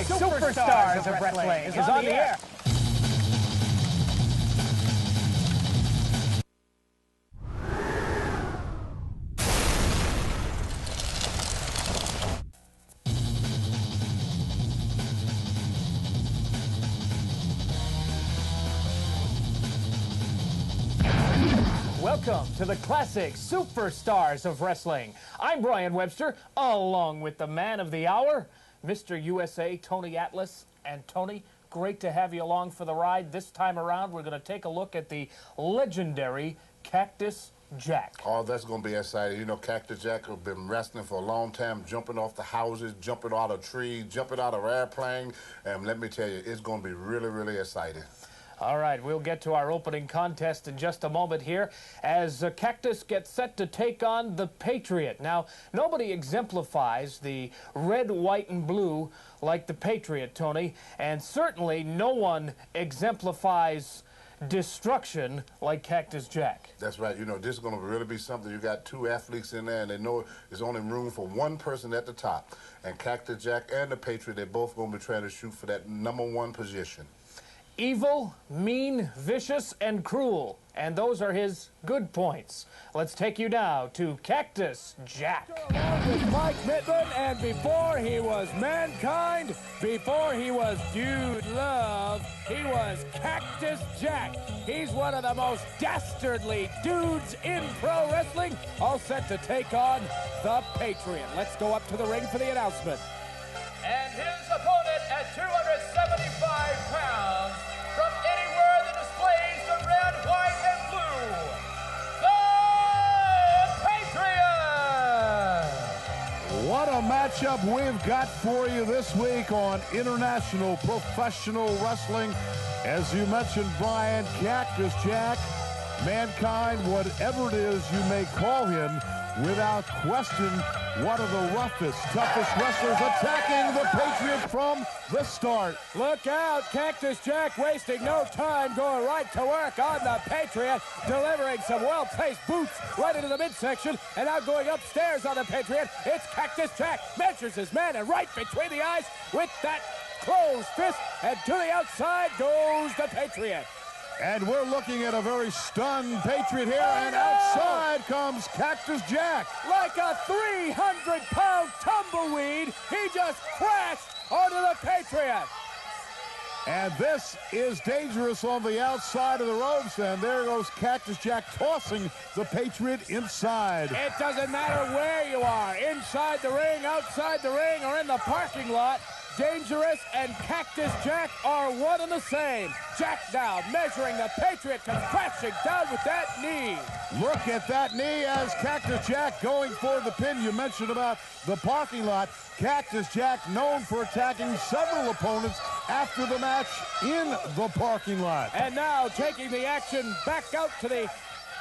Superstars of Wrestling is on the air. Welcome to the classic Superstars of Wrestling. I'm Brian Webster, along with the man of the hour, Mr. USA, Tony Atlas. And Tony, great to have you along for the ride. This time around, we're going to take a look at the legendary Cactus Jack. Oh, that's going to be exciting. You know, Cactus Jack has been wrestling for a long time, jumping off the houses, jumping out of trees, jumping out of airplanes. And let me tell you, it's going to be really, really exciting. All right, we'll get to our opening contest in just a moment here as Cactus gets set to take on the Patriot. Now, nobody exemplifies the red, white, and blue like the Patriot, Tony, and certainly no one exemplifies destruction like Cactus Jack. That's right. You know, this is going to really be something. You got two athletes in there, and they know there's only room for one person at the top. And Cactus Jack and the Patriot, they're both going to be trying to shoot for that #1 position. Evil, mean, vicious, and cruel. And those are his good points. Let's take you now to Cactus Jack. Along with Mike Mittman, and before he was Mankind, before he was Dude Love, he was Cactus Jack. He's one of the most dastardly dudes in pro wrestling, all set to take on the Patriot. Let's go up to the ring for the announcement. And his opponent at 275 pounds, from anywhere that displays the red, white, and blue, the Patriot! What a matchup we've got for you this week on International Professional Wrestling. As you mentioned, Brian, Cactus Jack, Mankind, whatever it is you may call him, without question, one of the roughest, toughest wrestlers attacking the Patriot from the start. Look out, Cactus Jack wasting no time, going right to work on the Patriot, delivering some well-placed boots right into the midsection, and now going upstairs on the Patriot. It's Cactus Jack, measures his man, and right between the eyes with that closed fist, and to the outside goes the Patriot. And we're looking at a very stunned Patriot here, and outside comes Cactus Jack. Like a 300-pound tumbleweed, he just crashed onto the Patriot. And this is dangerous on the outside of the ropes, and there goes Cactus Jack tossing the Patriot inside. It doesn't matter where you are, inside the ring, outside the ring, or in the parking lot. Dangerous and Cactus Jack are one and the same. Jack now measuring the Patriot, comes crashing down with that knee. Look at that knee as Cactus Jack going for the pin. You mentioned about the parking lot. Cactus Jack known for attacking several opponents after the match in the parking lot. And now taking the action back out to the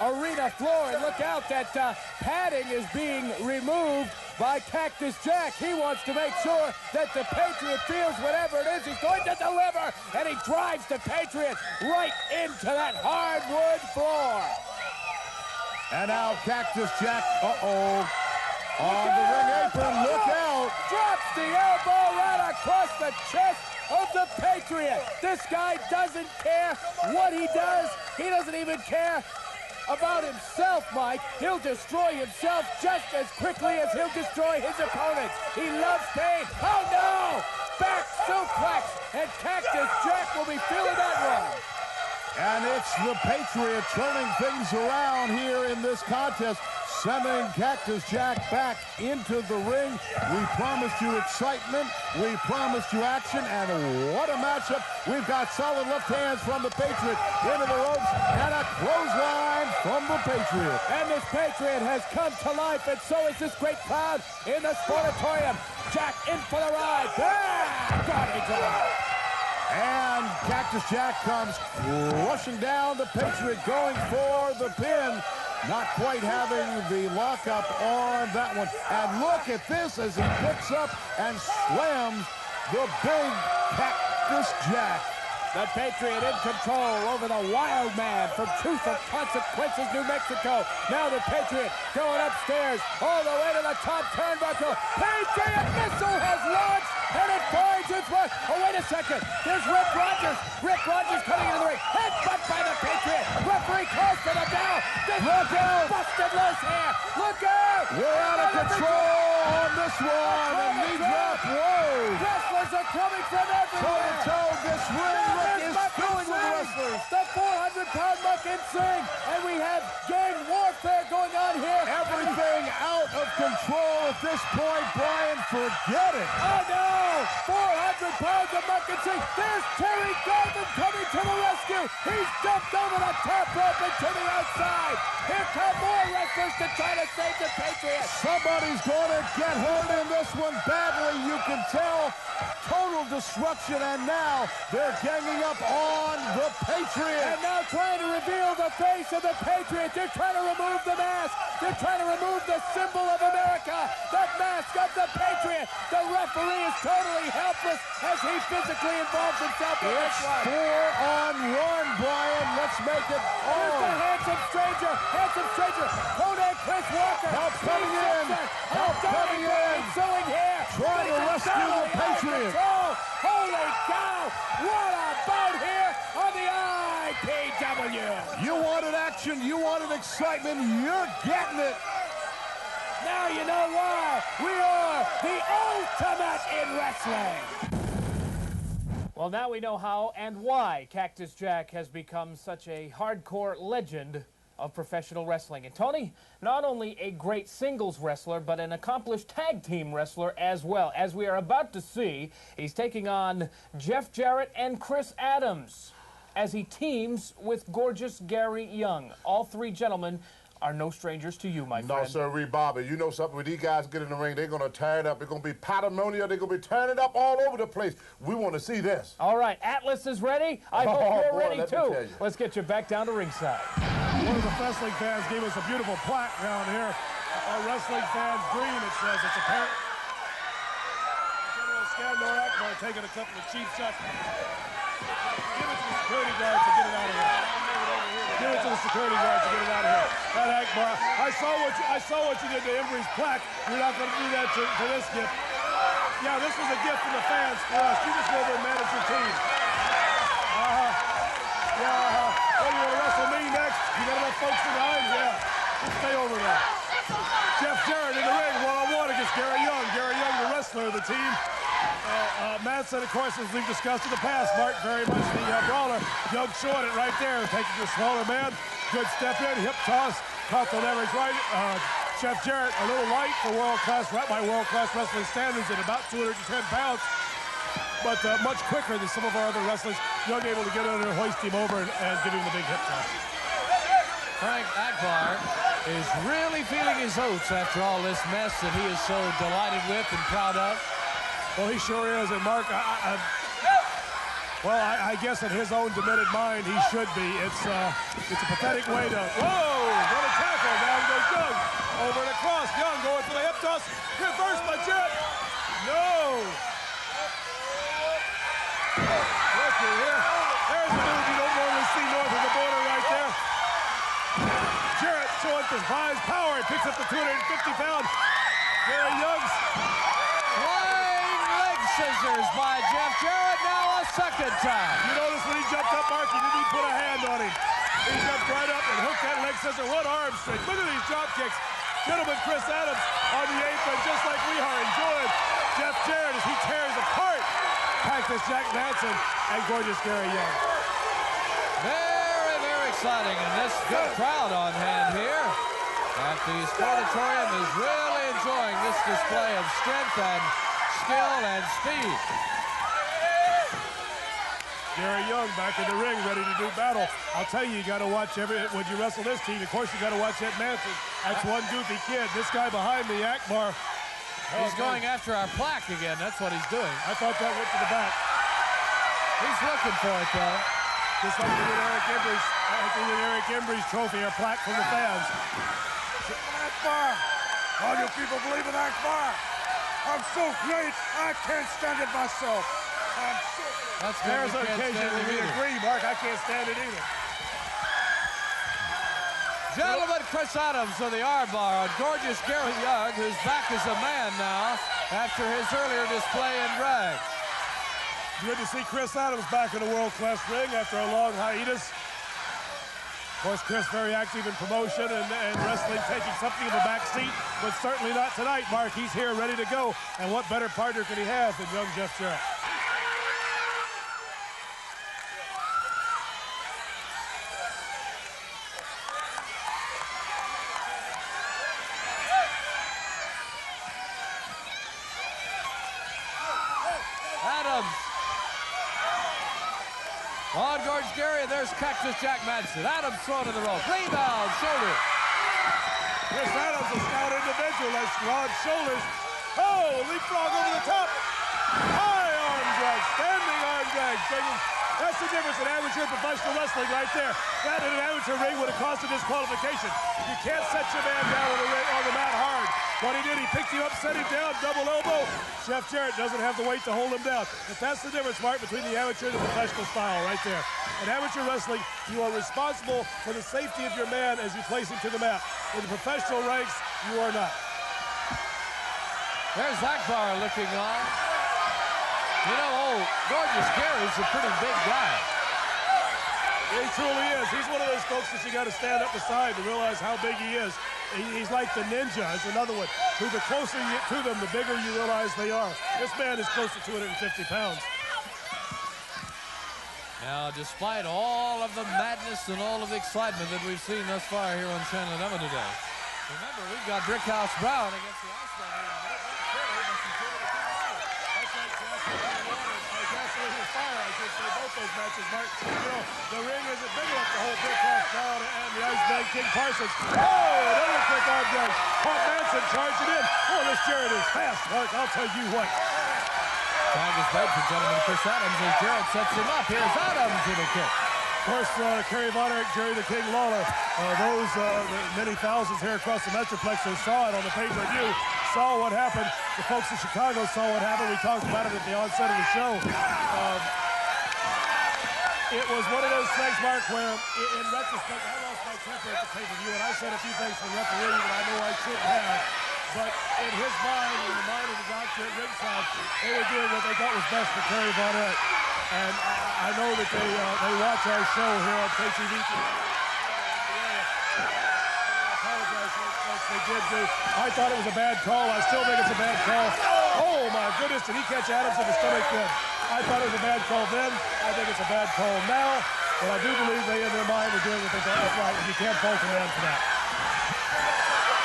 arena floor, and look out, that padding is being removed by Cactus Jack. He wants to make sure that the Patriot feels whatever it is he's going to deliver, and he drives the Patriot right into that hardwood floor. And now Cactus Jack, on the ring apron, look out. Drops the elbow right across the chest of the Patriot. This guy doesn't care what he does. He doesn't even care about himself, Mike. He'll destroy himself just as quickly as he'll destroy his opponents. He loves pain. Oh no! Back suplex, and Cactus Jack will be feeling that one. And it's the Patriot turning things around here in this contest, sending Cactus Jack back into the ring. We promised you excitement, we promised you action, and what a matchup. We've got solid left hands from the Patriot into the ropes, and a clothesline from the Patriot. And this Patriot has come to life, and so is this great crowd in the Sportatorium. Jack in for the ride. Body drop. And Cactus Jack comes rushing down. The Patriot going for the pin. Not quite having the lockup on that one. And look at this as he picks up and slams the big Cactus Jack. The Patriot in control over the Wild Man from Truth or Consequences, New Mexico. Now the Patriot going upstairs all the way to the top turnbuckle. Patriot missile has launched, and it finds with one. Oh, wait a second. There's Rip Rogers. Rip Rogers coming into the ring. Headbutt by the Patriot. Referee calls for the bell. Look out. Busted loose here. Look out. We're out of control on this one. And knee drop. Whoa. Wrestlers are coming from everywhere. Toe-to-toe, this ring is filling with wrestlers. The 400-pound muck and sing. And we have gang warfare going on here. Everything out of control at this point, Brian. Forget it. Oh, no. 400 pounds of muck and sing. There's Terry Garvin coming to the rescue. He's jumped over the top rope and to the outside. Here come more wrestlers to try to save the Patriots. Somebody's going to get hurt in this one badly. You can tell. Total destruction, and now they're ganging up on the Patriot. And now trying to reveal the face of the Patriot. They're trying to remove the mask. They're trying to remove the symbol of America, the mask of the Patriot. The referee is totally helpless as he physically involves himself in this one. 4-on-1, Brian. Let's make it Here's the handsome stranger. Kodak Chris Walker. Help coming in. Help coming in. Sewing here. Trying to rescue the Patriot. Holy cow. What about here on the IPW? You wanted action. You wanted excitement. You're getting it. Now you know why. We are the ultimate in wrestling. Well, now we know how and why Cactus Jack has become such a hardcore legend of professional wrestling. And Tony, not only a great singles wrestler, but an accomplished tag team wrestler as well. As we are about to see, he's taking on Jeff Jarrett and Chris Adams as he teams with gorgeous Gary Young. All three gentlemen are no strangers to you, my friend. No, sir, Bobby. You know something? When these guys get in the ring, they're going to tear it up. They're going to be pandemonium. They're going to be tearing it up all over the place. We want to see this. All right, Atlas is ready. I hope you're ready, let me too. tell you. Let's get you back down to ringside. One of the wrestling fans gave us a beautiful plaque down here. Our wrestling fans dream, it says. It's a parent. General Skandor Akbar taking a couple of cheap shots. Give it to the security guards to get it out of here. Give it to the security guards to get it out of here. That Akbar, I saw what you did to Embry's plaque. You're not going to do that to this gift. Yeah, this was a gift from the fans for us. You just go over and manage your team. What, you want to wrestle me next? You got enough folks behind? Yeah. Just stay over there. Jeff Jarrett in the ring, one-on-one against Gary Young. Gary Young, the wrestler of the team. Madsen, of course, as we've discussed in the past, Mark very much the brawler. Young showing it right there, taking the smaller man. Good step in, hip toss, caught the leverage right. Jeff Jarrett, a little light for by world-class wrestling standards at about 210 pounds. But much quicker than some of our other wrestlers. Young able to get under, hoist him over, and give him the big hip toss. Frank Akbar is really feeling his oats after all this mess that he is so delighted with and proud of. Well, he sure is. And Mark, I guess in his own demented mind, he should be. It's a pathetic way to. Whoa! What a tackle! Down goes Young. Over and across. Young going for the hip toss. Reversed by Jarrett. No. Looky here. There's the move you don't normally see north of the border right there. Jarrett showing his power. He picks up the 250-pound Gary Young's. Flying leg scissors by Jeff Jarrett, now a second time. You notice when he jumped up, Mark, he didn't even put a hand on him. He jumped right up and hooked that leg scissor. What arm strength. Look at these drop kicks. Gentleman Chris Adams on the apron, just like we are enjoying Jeff Jarrett as he tears apart Cactus Jack Madsen and gorgeous Gary Young. Very, very exciting, and this good crowd on hand here at the Sportatorium is really enjoying this display of strength and skill and speed. Gary Young back in the ring, ready to do battle. I'll tell you, you got to watch when you wrestle this team. Of course, you got to watch that Madsen. That's one goofy kid. This guy behind me, Akbar. He's going after our plaque again. That's what he's doing. I thought that went to the back. He's looking for it, though. Just like we did Eric Embry's trophy, or plaque from the fans. Akbar! All you people believe in Akbar! I'm so great, I can't stand it myself. I'm so... That's good. There's an occasion when we agree, Mark. I can't stand it either. Gentlemen, Chris Adams of the armbar on gorgeous Gary Young, who's back as a man now after his earlier display in rags. Good to see Chris Adams back in the world-class ring after a long hiatus. Of course, Chris very active in promotion and wrestling, taking something of a back seat, but certainly not tonight, Mark. He's here ready to go, and what better partner could he have than young Jeff Jarrett? Adams. On George Gary, there's Cactus Jack Madsen. Adams thrown in the rope. Rebound, shoulder. Chris Adams, a stout individual, has broad shoulders. Oh, leapfrog over the top. High arm drag, standing arm drag. That's the difference in amateur and professional wrestling right there. That in an amateur ring would have cost a disqualification. You can't set your man down on the mat hard. What he did, he picked you up, set him down, double elbow. Jeff Jarrett doesn't have the weight to hold him down. But that's the difference, Mark, between the amateur and the professional style right there. In amateur wrestling, you are responsible for the safety of your man as you place him to the mat. In the professional ranks, you are not. There's Akbar looking on. You know, Gorgeous Gary's a pretty big guy. He truly is. He's one of those folks that you got to stand up beside to realize how big he is. He's like the Ninja, is another one, who the closer you get to them, the bigger you realize they are. This man is close to 250 pounds. Now, despite all of the madness and all of the excitement that we've seen thus far here on Channel 11 today, remember, we've got Brickhouse Brown against the Iceman. Both those matches, Mark. You know, the ring isn't big enough to hold Brickhouse Brown and the Iceman King Parsons. Oh, another quick arm drag. Caught Manson charging in. Oh, this Jarrett is fast, Mark. I'll tell you what. Time is ladies and gentlemen, Chris Adams as Jarrett sets him up. Here's Adams with a kick. Of course, Kerry Von Erich, Jerry the King Lawler, those many thousands here across the Metroplex who saw it on the pay-per-view, saw what happened. The folks in Chicago saw what happened. We talked about it at the onset of the show. It was one of those things, Mark, where in retrospect, I lost my temper at the pay-per-view, and I said a few things to the referee that I know I shouldn't have. But in his mind, in the mind of the doctor at ringside, they were doing what they thought was best for Kerry Von Erich. And I know that they watch our show here on KTV. They did do. I thought it was a bad call. I still think it's a bad call. Oh, my goodness, did he catch Adams in the stomach then? I thought it was a bad call then. I think it's a bad call now. But I do believe they, in their mind, were doing what they thought was right. And you can't fault a man for that.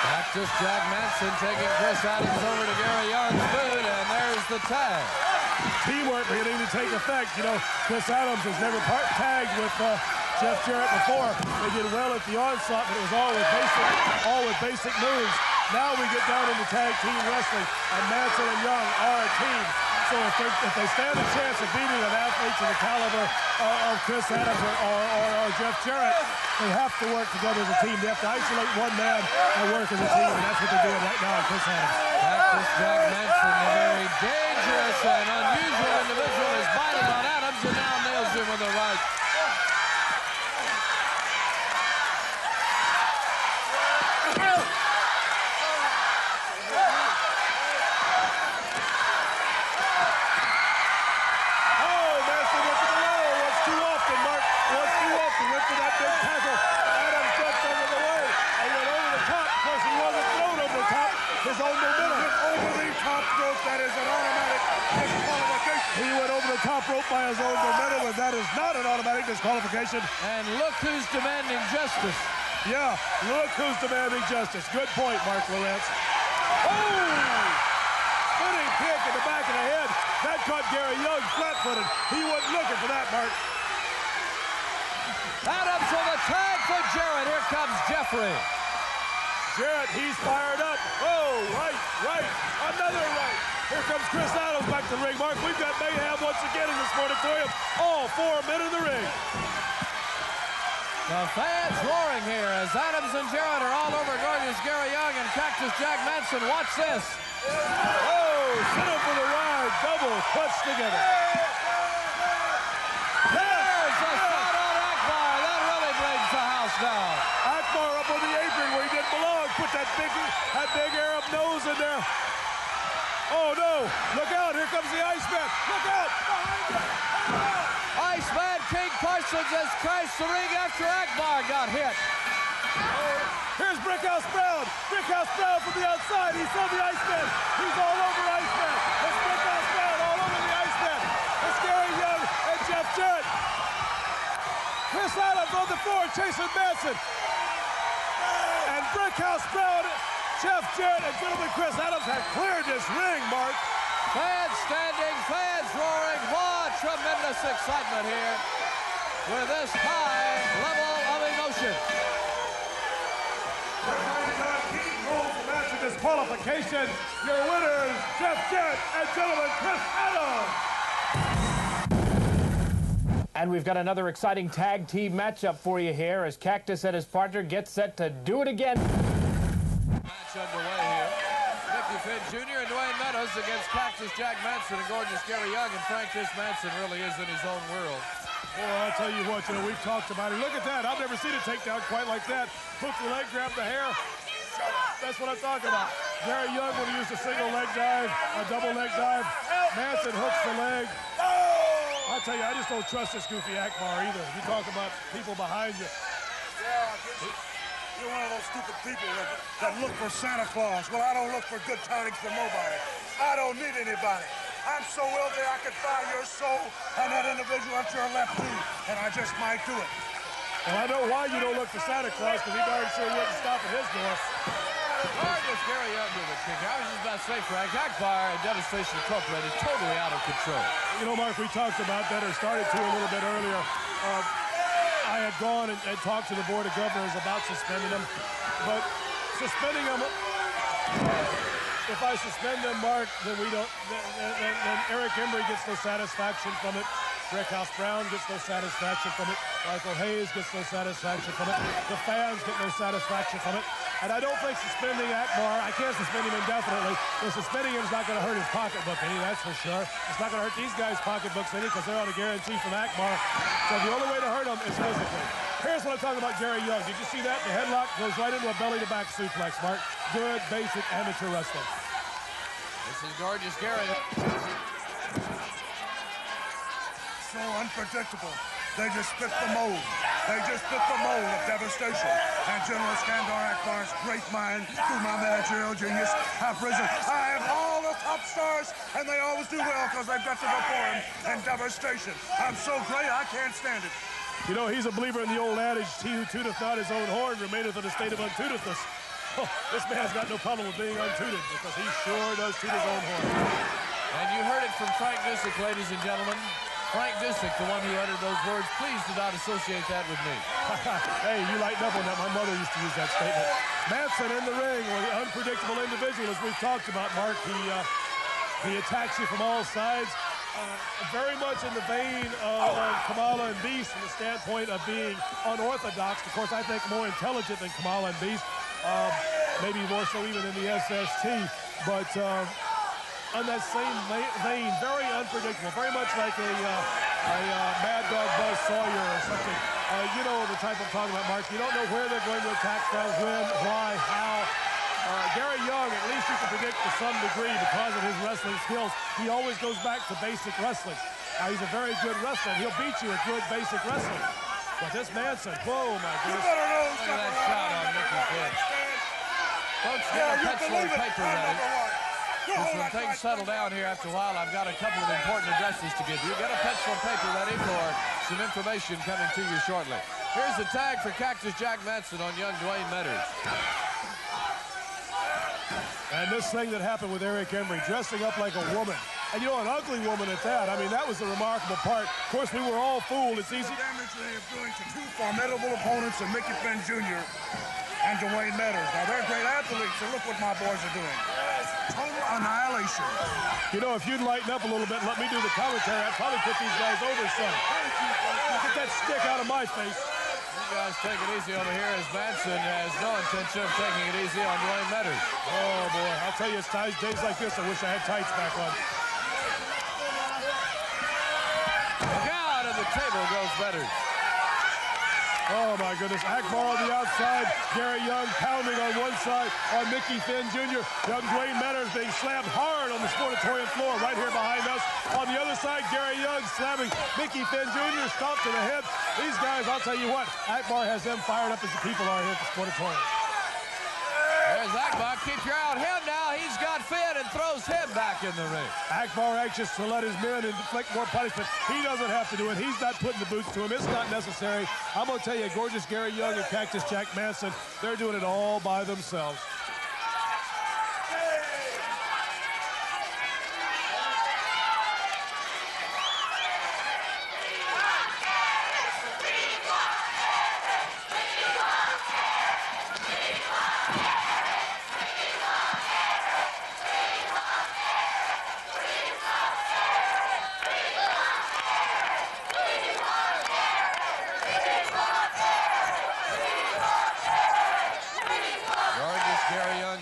Cactus Jack Madsen taking Chris Adams over to Gary Young's boot, and there's the tag. Teamwork beginning to take effect. You know, Chris Adams has never tagged with Jeff Jarrett before. They did well at the onslaught, but it was all with basic moves. Now we get down into tag team wrestling, and Madsen and Young are a team. So if they stand a chance of beating an athlete to the caliber of Chris Adams or Jeff Jarrett, they have to work together as a team. They have to isolate one man and work as a team, and that's what they're doing right now with Chris Adams. Cactus Jack Madsen, a very dangerous and unusual individual, is biting on Adams and now nails him with a right. His own momentum. Over the top rope, that is an automatic disqualification. He went over the top rope by his own momentum, and that is not an automatic disqualification. And look who's demanding justice. Yeah, look who's demanding justice. Good point, Mark Lawrence. Oh! Spinning kick in the back of the head. That caught Gary Young flat-footed. He wasn't looking for that, Mark. Adams with a tag for Jarrett. Here comes Jeffrey. Jarrett, he's fired up. Oh, right. Another right. Here comes Chris Adams back to the ring. Mark, we've got mayhem once again in this auditorium. All 4 men in the ring. The fans roaring here as Adams and Jarrett are all over Gorgeous Gary Young and Cactus Jack Madsen. Watch this. Oh, sit him for the ride. Double clutch together. There's a shot on Akbar. That really brings the house down. Akbar up on the apron where he didn't belong. Put that big Arab nose in there. Oh, no. Look out, here comes the Iceman. Look out, behind him. Iceman King Parsons has crashed the ring after Akbar got hit. Here's Brickhouse Brown. Brickhouse Brown from the outside. He saw the Iceman. He's all over Iceman. It's Brickhouse Brown all over the Iceman. It's Gary Young and Jeff Jarrett. Chris Adams on the floor chasing Manson. And Brickhouse Brown, Jeff Jarrett, and gentleman Chris Adams have cleared this ring, Mark. Fans standing, fans roaring. What tremendous excitement here with this high level of emotion. Disqualification. Your winners, Jeff Jarrett and gentleman Chris Adams. And we've got another exciting tag team matchup for you here as Cactus and his partner get set to do it again. Match underway here. Mickey Finn Jr. and Dwayne Meadows against Cactus Jack Manson and gorgeous Gary Young. And Frank, this Manson really is in his own world. Well, I'll tell you what, we've talked about it. Look at that. I've never seen a takedown quite like that. Hooks the leg, grab the hair. That's what I'm talking about. Gary Young would have used a single leg dive, a double leg dive. Manson hooks the leg. I'll tell you, I just don't trust this goofy Akbar either. You talk about people behind you. You're one of those stupid people that look for Santa Claus. Well, I don't look for good tidings from nobody. I don't need anybody. I'm so wealthy I could buy your soul and that individual at your left too, and I just might do it. Well, I know why you don't look for Santa Claus, because he darn sure wouldn't stop at his door. Gorgeous Gary Young with a kick. I was just about to say, Frank, Akbar and Devastation Incorporated totally out of control. You know, Mark, we talked about that, or started to a little bit earlier. I had gone and talked to the Board of Governors about suspending them, but suspending them, if I suspend them, Mark, then we don't, then Eric Embry gets no satisfaction from it. Brickhouse Brown gets no satisfaction from it. Michael Hayes gets no satisfaction from it. The fans get no satisfaction from it. And I don't think suspending Akbar, I can't suspend him indefinitely. The suspending him is not going to hurt his pocketbook any, that's for sure. It's not going to hurt these guys' pocketbooks any because they're on a guarantee from Akbar. So the only way to hurt them is physically. Here's what I'm talking about Gary Young. Did you see that? The headlock goes right into a belly-to-back suplex, Mark. Good, basic amateur wrestling. This is gorgeous Gary. So unpredictable. They just fit the mold. They just fit the mold of devastation. And General Skandar Akbar's great mind through my managerial genius have risen. I have all the top stars, and they always do well because they've got to go for him in devastation. I'm so great, I can't stand it. You know, he's a believer in the old adage, he who tooteth not his own horn remaineth in a state of untootedness. Oh, this man's got no problem with being untooted because he sure does toot his own horn. And you heard it from Frank Disick, ladies and gentlemen. Frank Disick, the one who uttered those words. Please do not associate that with me. Hey, you lighten up on that. My mother used to use that statement. Manson in the ring, with the unpredictable individual, as we've talked about, Mark. He attacks you from all sides. Very much in the vein of Kamala and Beast from the standpoint of being unorthodox. Of course, I think more intelligent than Kamala and Beast. Maybe more so even in the SST. But on that same vein, very unpredictable. Very much like a Mad Dog Buzz Sawyer or something. You know the type I'm talking about, Mark. You don't know where they're going to attack from, when, why, how. Gary Young, at least you can predict to some degree because of his wrestling skills. He always goes back to basic wrestling. He's a very good wrestler. He'll beat you with good basic wrestling. But this Manson, whoa, my goodness. You better know Look at that shot on Mickey Finn. Folks, get a pencil and paper ready. Because when things settle down here after a while, I've got a couple of important addresses to give you. Get a pencil and paper ready for some information coming to you shortly. Here's the tag for Cactus Jack Manson on young Dwayne Meadows. And this thing that happened with Eric Embry, dressing up like a woman. And you know, an ugly woman at that. I mean, that was the remarkable part. Of course, we were all fooled. It's easy. The damage they are doing to two formidable opponents in Mickey Finn Jr. and Dwayne Meadows. Now, they're great athletes, and look what my boys are doing. Total annihilation. You know, if you'd lighten up a little bit, let me do the commentary, I'd probably put these guys over some. Get that stick out of my face. You guys take it easy over here as Manson has no intention of taking it easy on Dwayne Meadows. Oh, boy. I'll tell you, it's days like this, I wish I had tights back on. Look out, and the table goes Meadows. Oh, my goodness. Akbar on the outside. Gary Young pounding on one side on Mickey Finn Jr. Young Dwayne Manners being slammed hard on the sportatorium floor right here behind us. On the other side, Gary Young slamming Mickey Finn Jr. Stomp to the head. These guys, I'll tell you what, Akbar has them fired up as the people are here at the sportatorium. There's Akbar. Keep your eye on him now. He's got Finn and throws him back in the ring. Akbar anxious to let his men inflict more punishment. He doesn't have to do it. He's not putting the boots to him. It's not necessary. I'm going to tell you, gorgeous Gary Young and Cactus Jack Manson, they're doing it all by themselves.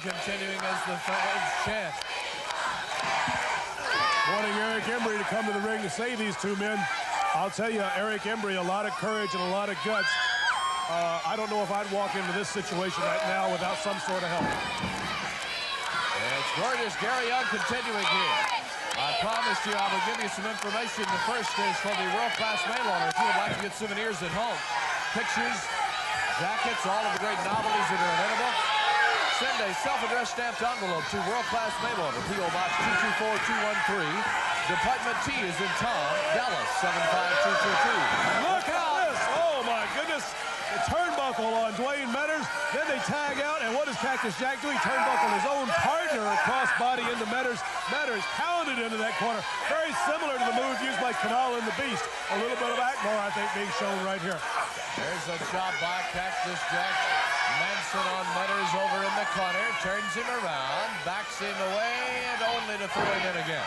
Continuing as the fans chant. Wanting Eric Embry to come to the ring to save these two men. I'll tell you, Eric Embry, a lot of courage and a lot of guts. I don't know if I'd walk into this situation right now without some sort of help. It's gorgeous Gary Young continuing here. I promised you I will give you some information. The first is for the world-class mail order. If you would like to get souvenirs at home, pictures, jackets, all of the great novelties that are available, send a self-addressed stamped envelope to world-class mail order, P.O. Box 224213. Department T is in Tom, Dallas 75222. Look at this! Oh my goodness! The turnbuckle on Dwayne Manners. Then they tag out, and what does Cactus Jack do? He turnbuckle his own partner across body into Manners. Manners pounded into that corner. Very similar to the move used by Kanal and the Beast. A little bit of Akbar, I think, being shown right here. There's a chop by Cactus Jack. Manson on Manners over in the corner, turns him around, backs him away, and only to throw him in again.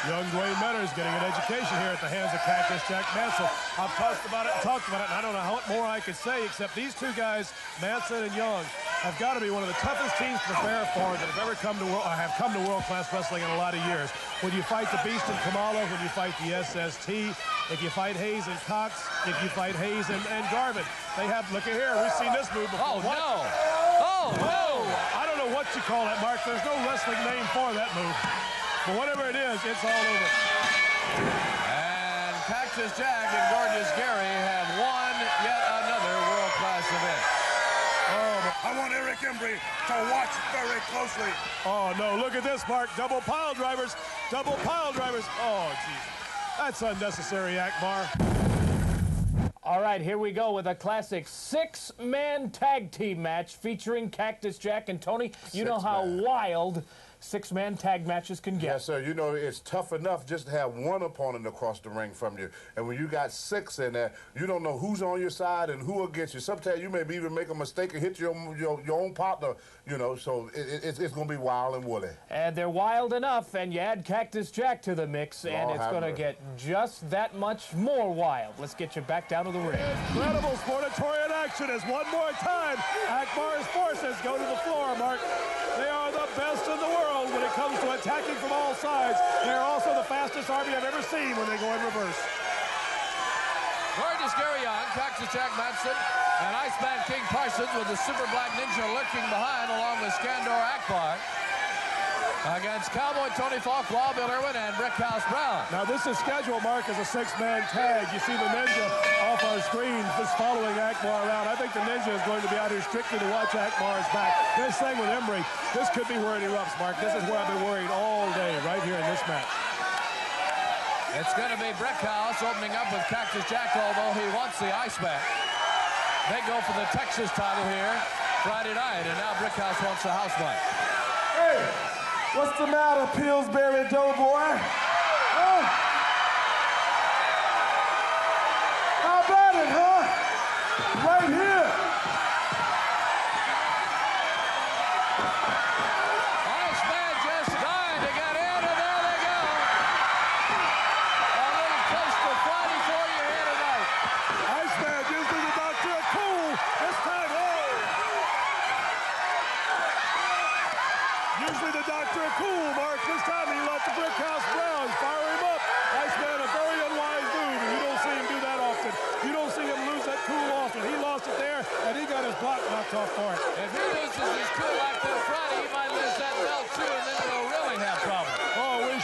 Young Dwayne Manners getting an education here at the hands of Cactus Jack Manson. I've talked about it, and I don't know what more I could say, except these two guys, Manson and Young, have got to be one of the toughest teams to prepare for that have ever come to world-class wrestling in a lot of years. When you fight the Beast and Kamala, when you fight the SST, if you fight Hayes and Cox, if you fight Hayes and Garvin, they have, look at here, we've seen this move before. Oh, no! Oh, no! I don't know what you call that, Mark. There's no wrestling name for that move. But whatever it is, it's all over. And Cactus Jack and Gorgeous Gary have won yet another world-class event. I want Eric Embry to watch very closely. Oh, no, look at this, Mark. Double pile drivers. Double pile drivers. Oh, jeez. That's unnecessary, Akbar. All right, here we go with a classic six-man tag team match featuring Cactus Jack and Tony. You know how wild six-man tag matches can get. Yes, sir. You know, it's tough enough just to have one opponent across the ring from you. And when you got six in there, you don't know who's on your side and who against you. Sometimes you may even make a mistake and hit your own partner, you know, so it's going to be wild and woolly. And they're wild enough, and you add Cactus Jack to the mix, and it's going to get just that much more wild. Let's get you back down to the ring. Incredible sportatorian action as one more time Akbar's forces go to the floor, Mark. They are the best in the world when it comes to attacking from all sides. They're also the fastest army I've ever seen when they go in reverse. Gorgeous Gary Young, Cactus Jack Manson, and Iceman King Parsons with the Super Black Ninja lurking behind along with Skandor Akbar. Against Cowboy Tony Falk, Wild Bill Irwin, and Brickhouse Brown. Now this is scheduled, Mark, as a six-man tag. You see the Ninja off our screen just following Akbar around. I think the Ninja is going to be out here strictly to watch Akbar's back. This thing with Embry, this could be where it erupts, Mark. This is where I've been worried all day, right here in this match. It's going to be Brickhouse opening up with Cactus Jack, although he wants the Iceman. They go for the Texas title here Friday night, and now Brickhouse wants the house fight. Hey! What's the matter, Pillsbury Doughboy? Huh? How about it, huh? Right here. Iceman just died to get in, and there they go. A little taste of Friday for you here tonight. Iceman using the Doctor of Cool. This time, usually the Doctor of Cool, Mark. This time he let the Brickhouse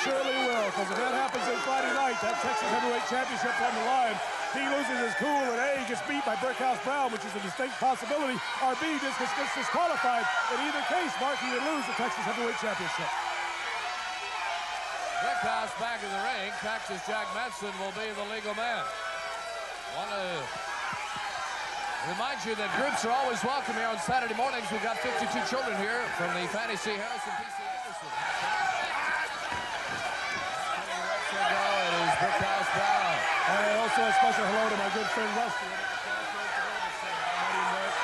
surely will, because if that happens on Friday night, that Texas Heavyweight Championship on the line, he loses his cool, and A, gets beat by Brickhouse Brown, which is a distinct possibility, or B, just gets disqualified. In either case, Mark, he would lose the Texas Heavyweight Championship. Brickhouse back in the ring. Cactus Jack Manson will be the legal man. Want to remind you that groups are always welcome here on Saturday mornings. We've got 52 children here from the Fantasy Harrison PC Anderson. It is Brickhouse Brown. And also a special hello to my good friend Rusty.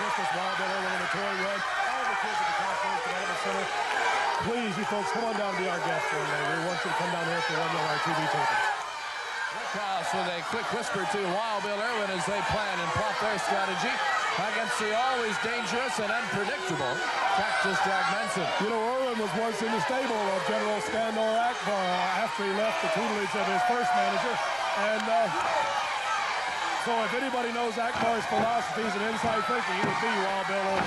Christmas, Wild Bill Irwin, and the Toy Red, all the kids at the Conference Development Center. Please, you folks, come on down and be our guests one day. We want you to come down here for one of our TV tapings. Brickhouse with a quick whisper to Wild Bill Irwin as they plan and plot their strategy against the always dangerous and unpredictable Cactus Jack Manson. You know, Irwin was once in the stable of General Skandor Akbar after he left the tutelage of his first manager. And so if anybody knows Akbar's philosophies and inside thinking, it would be Wild Bill Irwin.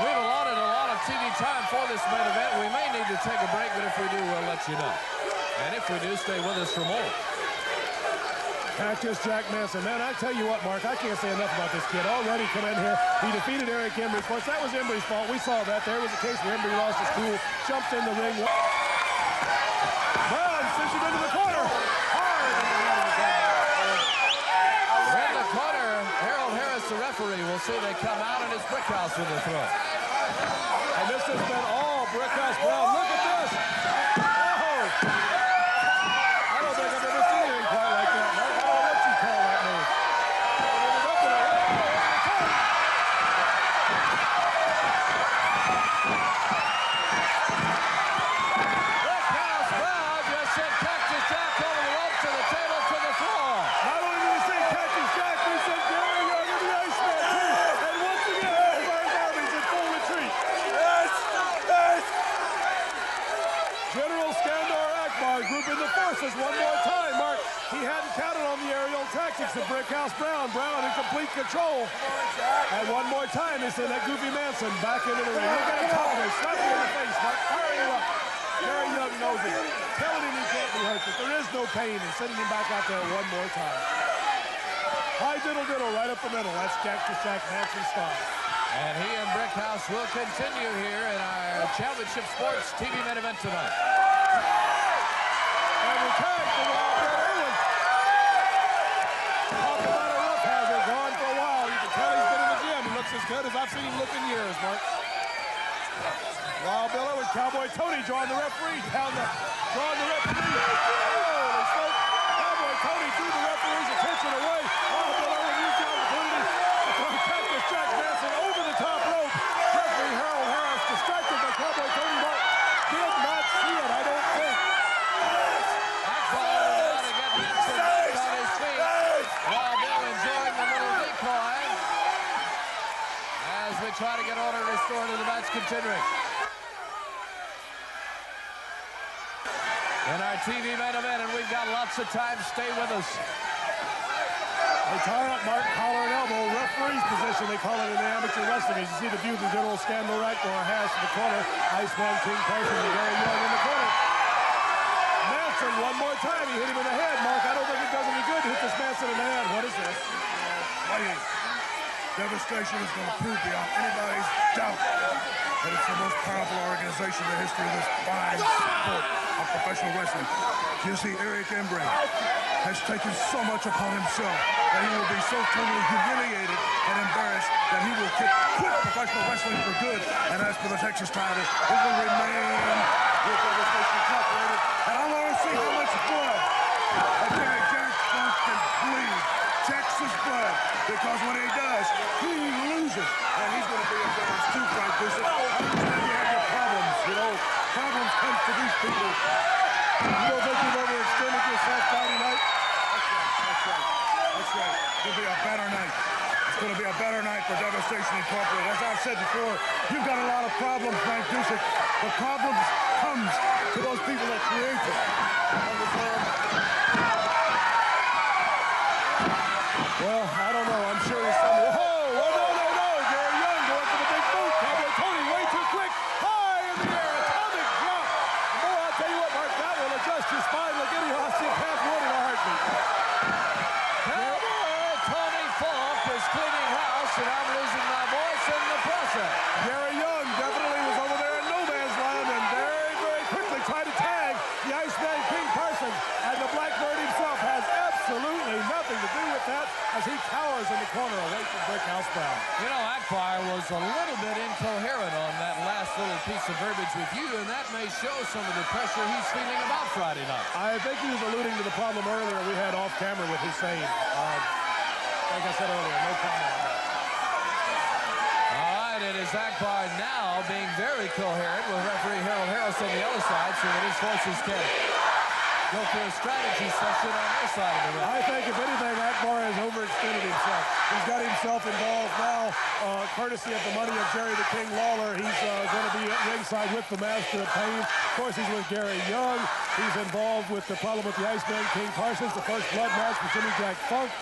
We've allotted a lot of TV time for this main event. We may need to take a break, but if we do, we'll let you know. And if we do, stay with us for more. Cactus Jack Manson. Man, I tell you what, Mark, I can't say enough about this kid. Already come in here. He defeated Eric Embry. Of course, that was Embry's fault. We saw that. There was a case where Embry lost his cool, jumped in the ring. Brown sends him into the corner. Hard in the corner, Harold Harris, the referee, will see they come out, and it's Brickhouse with the throw. And this has been all Brickhouse Brown. Look at this. Oh! I don't think I've ever seen anything quite like that, Mark. I don't know what you call that move. Brickhouse Brown just sent Cactus Jack over the rope to the table to the floor. Not only did he send Cactus Jack, he sent Gary Young in the Iceman, too. And once again, everybody's armies in full retreat. General Skandor Akbar grouping the forces one more time, Mark. He hadn't counted on the aerial tactics of Brickhouse Brown. Brown in complete control. And one more time, they send that goofy Manson back into the ring. Look at him top of him, slapping him in the face, Mark. Firing him up. Gary Young knows it. Telling him he can't be hurt, that there is no pain, and sending him back out there one more time. High diddle diddle right up the middle. That's Cactus Jack Manson style. And he and Brickhouse will continue here in our Championship Sports TV main event tonight. And we tag for Wild Bill Irwin. Talk about a rough hazard, gone for a while. You can tell he's been in the gym. He looks as good as I've seen him look in years, Mark. Wild Bill Irwin, Cowboy Tony drawing the referee down the, drawing the referee. Oh, they spoke. Cowboy Tony drew the referee's attention away. Wild Bill Irwin used the opportunity to throw Cactus Jack Manson over the top rope. Referee Harold Harris, distracted by Cowboy Tony, but did not see it, I don't think. Akbar to get Manson back on his feet. Wild Bill enjoying the little decoy as we try to get order restored to the match continuing. In our TV main event, and we've got lots of time. Stay with us. They tie up Mark, collar and elbow, referee's position, they call it in the amateur wrestling. As you see the view the General Skandor Akbar has in the corner. Iceman King Carson and Gary Young in the corner. Manson one more time, he hit him in the head. Mark, I don't think it does any good to hit this Manson in the head. What is this? Fighting. Devastation is going to prove beyond anybody's doubt that it's the most powerful organization in the history of this fine sport of professional wrestling. You see, Eric Embry has taken so much upon himself that he will be so totally humiliated and embarrassed that he will quit professional wrestling for good. And as for the Texas title, it will remain with Devastation Incorporated. And I want to see how much blood that Gary Jack can bleed. Texas blood, because when he does, he loses. And he's going to be embarrassed too, Frank Dusek. I understand you have your problems, you know. Problems come to these people. You don't think you've overextended yourself Friday night? That's right. It'll be a better night. It's going to be a better night for Devastation Incorporated. As I've said before, you've got a lot of problems, Frank Dusek. The problems comes to those people that create them. Well, I don't know. I'm sure there's some. Oh, no. Gary Young going for the big boot. Cowboy Tony way too quick. High in the air. Atomic drop. Brown. You know, Akbar was a little bit incoherent on that last little piece of verbiage with you, and that may show some of the pressure he's feeling about Friday night. I think he was alluding to the problem earlier we had off camera with Hussein. Like I said earlier, no comment on that. All right, it is Akbar now being very coherent with referee Harold Harris on the other side, so that his forces can go through a strategy session on their side of the ring. I think, if anything, Akbar has overextended himself. He's got himself involved now, courtesy of the money of Jerry the King Lawler. He's going to be at ringside with the Master of Pain. Of course, he's with Gary Young. He's involved with the problem with the Iceman King Parsons, the first blood match with Jimmy Jack Funk.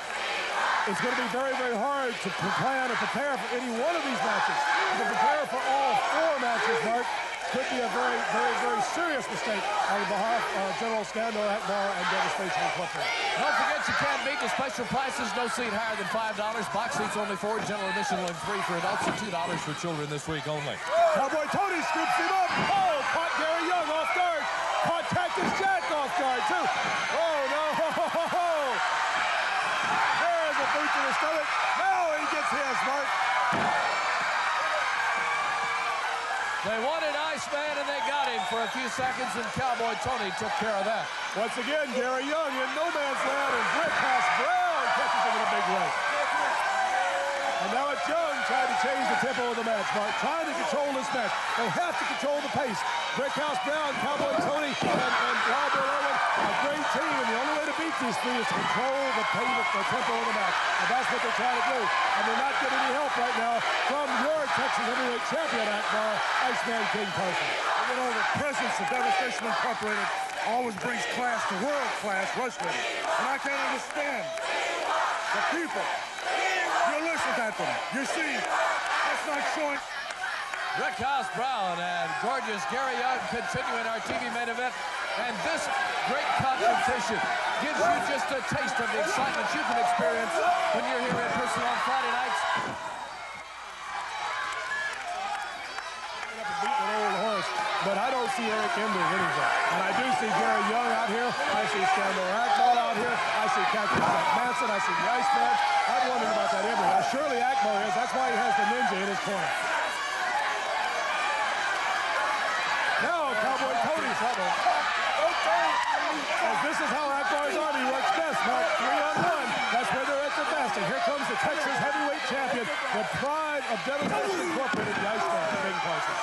It's going to be very, very hard to plan and prepare for any one of these matches. To prepare for all 4 matches, Mark, could be a very, very, very serious mistake on behalf of General Scandal, Akbar, and Devastation Incorporated. Don't forget, you can beat the special prices. No seat higher than $5. Box seats only $4. General admission only $3 for adults and $2 for children this week only. Cowboy Tony scoops him up. Oh, caught Gary Young off guard. Caught Cactus Jack off guard, too. Oh, no. There's a boot to the stomach. Now he gets his, Mark. They wanted Iceman, and they got him for a few seconds, and Cowboy Tony took care of that. Once again, Gary Young in no man's land, and Brickhouse Brown catches him in a big way. And now it's Young trying to change the tempo of the match, Mark, trying to control this match. They have to control the pace. Brickhouse Brown, Cowboy Tony, and Wild Bill Irwin, a great team, and the only way to beat these 3 is to control the pace, the tempo of the match. And that's what they're trying to do. And they're not getting any help right now from your Texas Heavyweight Champion, Akbar, Iceman King Parsons. You know, the presence of Devastation Incorporated always brings class to world-class wrestling. And I can't understand the people. You listen at them. You see, that's not showing. Brickhouse Brown and gorgeous Gary Young continuing our TV main event. And this great competition gives you just a taste of the excitement you can experience when you're here in person on Friday nights. Beating an old horse, but I don't see Eric Ender winning that. And I do see Gary Young out here. I see Scandal Akbar out here. I see Cactus Jack Manson. I see the Iceman. I'm wondering about that Ender. Now, surely Akbar is. That's why he has the ninja in his corner. Now, Cowboy Tony's trouble. As this is how Akbar's Army works best, Mark. 3-on-1. That's where they're at their best. And here comes the Texas Heavyweight Champion, the pride of Devastation Incorporated, the Iceman, King Parsons.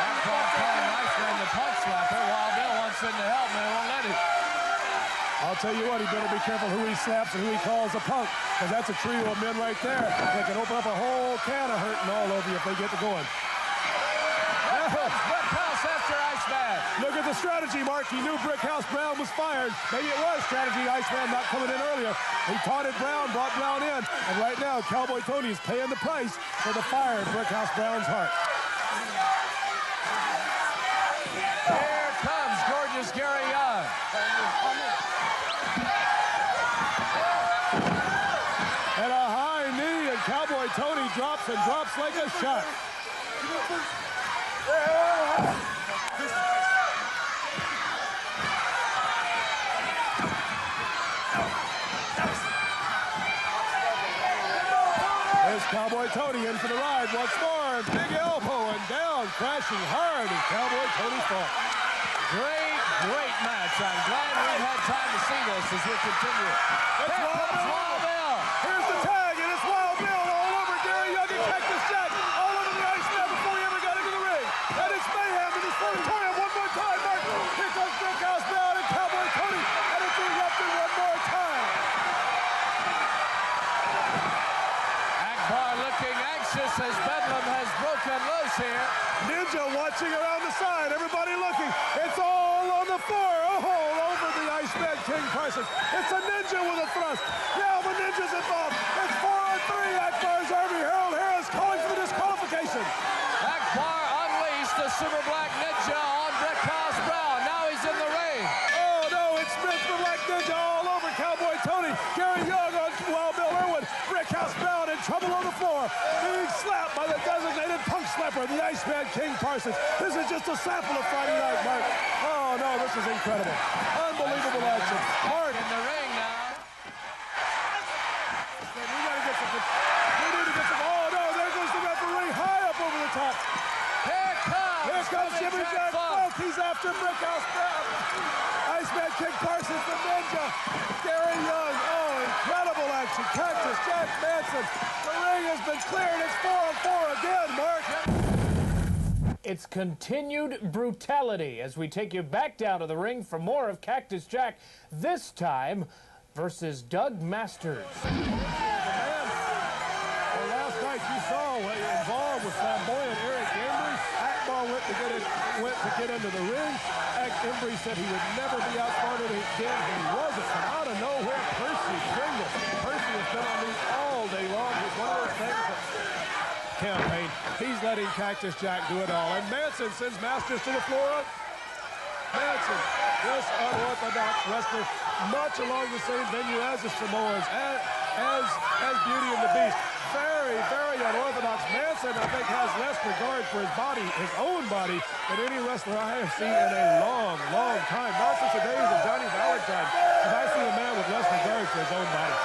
Akbar calling Iceman the punch slapper. Wild Bill wants him to help, and they won't let him. I'll tell you what, he better be careful who he slaps and who he calls a punk, because that's a trio of men right there. They can open up a whole can of hurting all over you if they get to going. Brickhouse after Iceman. Look at the strategy, Mark. He knew Brickhouse Brown was fired. Maybe it was strategy, Iceman not coming in earlier. He taunted Brown, brought Brown in. And right now, Cowboy Tony is paying the price for the fire in Brickhouse Brown's heart. Here comes gorgeous Gary Young. And a high knee, and Cowboy Tony drops and drops like a shot. There's Cowboy Tony in for the ride once more. Big elbow and down, crashing hard, and Cowboy Tony falls. Great match. I'm glad we've had time to see this as we continue. It's Wild Bill. Here's the tag, and it's Wild Bill all over Gary Young and Cactus Jack, all over the Iceman before he ever got into the ring. And it's mayhem in this auditorium one more time, Mark. Here comes Brickhouse Brown and Cowboy Tony, and it's erupted one more time. Akbar looking anxious as Bedlam has broken loose here. Ninja watching around the side, everybody looking. It's all on the floor, all over the Iceman King Parsons. It's a ninja with a thrust. Now the ninja's involved. It's 4-on-3. Akbar's Army. Harold Harris calling for the disqualification. Akbar unleashed the Super Black Ninja on Brickhouse Brown. Now he's in the ring. Oh no, it's Mr. Black Ninja all over Cowboy Tony. Gary Young on Wild Bill Irwin. Brickhouse Brown in trouble on the floor. Being slapped by the designated punk slapper, the Iceman King Parsons. This is just a sample of Friday night, Mark. Oh no, this is incredible. Unbelievable action. Mark. In the ring now. We got to get Jumping jack Funk. He's after Brickhouse. Iceman kick Parsons from Ninja. Gary Young. Oh, incredible action. Cactus Jack Manson. The ring has been cleared. It's 4-on-4 again, Mark. It's continued brutality as we take you back down to the ring for more of Cactus Jack, this time versus Doug Masters. Well, last night you saw what he involved with flamboyant Eric Embry. Akbar went to get into the ring. Embry said he would never be outsmarted again. He wasn't. From out of nowhere, Percy Pringle. Percy has been on these all day long. It's one of those things that campaign. He's letting Cactus Jack do it all. And Manson sends Masters to the floor. Manson, this unorthodox wrestler, much along the same venue as the Samoans, as Beauty and the Beast. Very, very unorthodox. Manson, I think, has less regard for his body, his own body, than any wrestler I have seen in a long, long time. Not since the days of Johnny Valentine have I seen a man with less regard for his own body.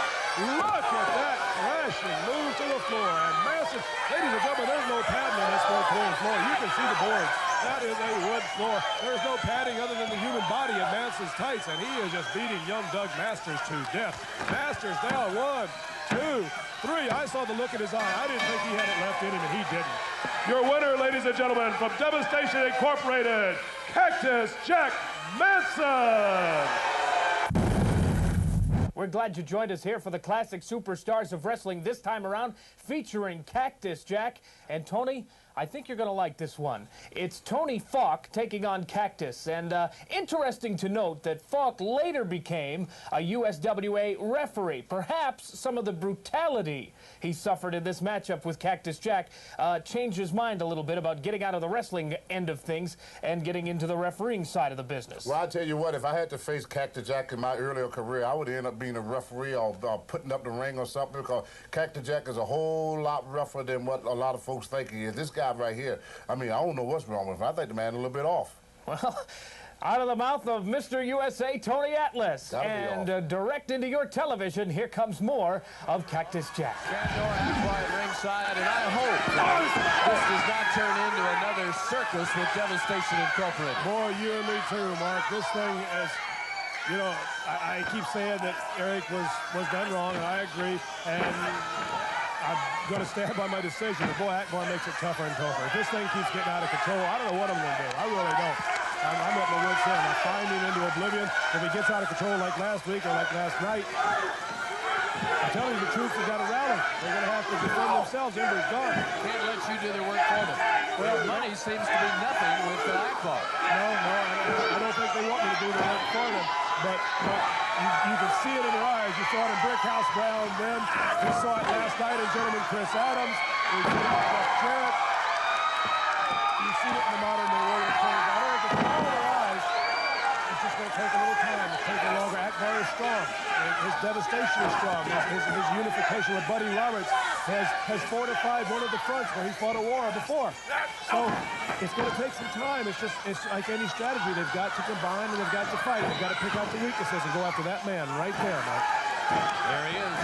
Look at that crashing move to the floor. And Manson, ladies and gentlemen, there's no padding on this sports floor. You can see the boards. That is a wood floor. There's no padding other than the human body of Manson's tights, and he is just beating young Doug Masters to death. Masters down 1, 2, 3. I saw the look in his eye. I didn't think he had it left in him, and he didn't. Your winner, ladies and gentlemen, from Devastation Incorporated, Cactus Jack Manson. We're glad you joined us here for the Classic Superstars of Wrestling this time around, featuring Cactus Jack. And Tony, I think you're going to like this one. It's Tony Falk taking on Cactus. And interesting to note that Falk later became a USWA referee. Perhaps some of the brutality he suffered in this matchup with Cactus Jack changed his mind a little bit about getting out of the wrestling end of things and getting into the refereeing side of the business. Well, I'll tell you what, if I had to face Cactus Jack in my earlier career, I would end up being a referee or putting up the ring or something, because Cactus Jack is a whole lot rougher than what a lot of folks think he is. This guy right here, I mean, I don't know what's wrong with him. I think the man a little bit off. Well, out of the mouth of Mr. USA, Tony Atlas. And direct into your television, here comes more of Cactus Jack. Shandor Akbar at ringside, and I hope this does not turn into another circus with Devastation Incorporated. Boy, you and me too, Mark. This thing is, you know, I keep saying that Eric was done wrong, and I agree. And I'm going to stand by my decision. But boy, Akbar makes it tougher and tougher. If this thing keeps getting out of control, I don't know what I'm going to do. I really don't. I'm at my wit's end. I'm finding into oblivion. If it gets out of control like last week or like last night, I'm telling you, the troops have got to rally. They're going to have to defend themselves. Embry's gone. Can't let you do their work for them. Well, money seems to be nothing with Akbar. No, I don't think they want me to do the work for them. But you can see it in their eyes. You saw it in Brickhouse Brown then. We saw it last night in Gentleman Chris Adams. We see it in Jeff Jarrett. You see it in the modern day Warrior Kings. I don't think it's all their eyes. It's just going to take a little time. It's taking longer. Akbar is strong. His devastation is strong. His unification with Buddy Roberts has fortified one of the fronts where he fought a war before. So it's going to take some time. It's like any strategy. They've got to combine and they've got to fight. They've got to pick out the weaknesses and go after that man right there, Mike. There he is.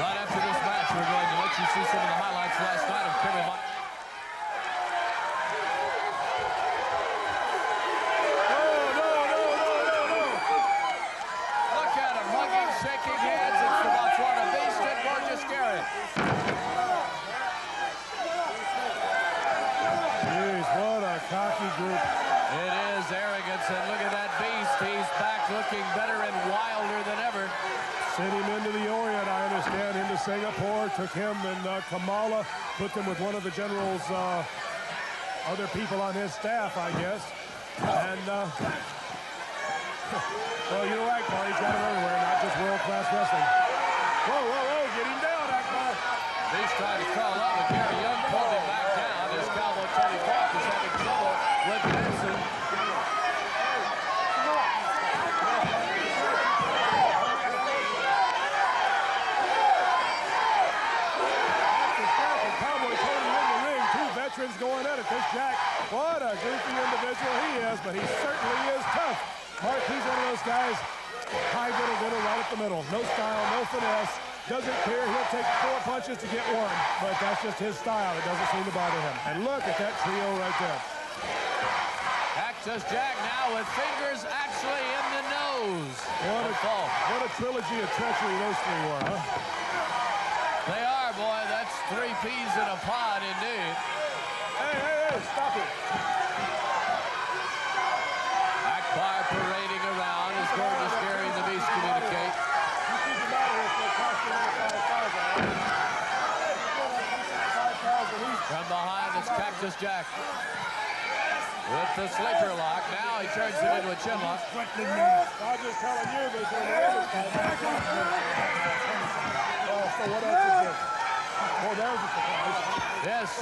Right after this match, we're going to let you see some of the highlights last night of Kevin. Shaking hands, it's the Botswana Beast and Gorgeous Gary. Jeez, what a cocky group. It is arrogance, and look at that Beast. He's back looking better and wilder than ever. Sent him into the Orient, I understand, into Singapore. Took him and Kamala, put them with one of the general's other people on his staff, I guess. And well, you know Akbar, he's got him everywhere, not just world-class wrestling. Whoa, get him down, Akbar. He's trying to call up, but Gary Young pulled him back down as Cowboy Tony Falk is having trouble with Manson. Cowboy Tony in the ring, two veterans going at it. This Jack, what a goofy individual he is, but he certainly is tough. Mark, he's one of those guys, hybrid or middle, right up the middle. No style, no finesse, doesn't care. He'll take 4 punches to get one, but that's just his style. It doesn't seem to bother him. And look at that trio right there. Cactus Jack now with fingers actually in the nose. What a trilogy of treachery those three were, huh? They are, boy. That's 3 peas in a pod, indeed. Hey, stop it. Akbar parading around as Gorgeous Gary and the Beast communicate. From behind is Cactus Jack. With the sleeper lock. Now he turns it into a chin lock. I'm just telling you this. Oh, so what else is this? Oh, there's a surprise. Yes.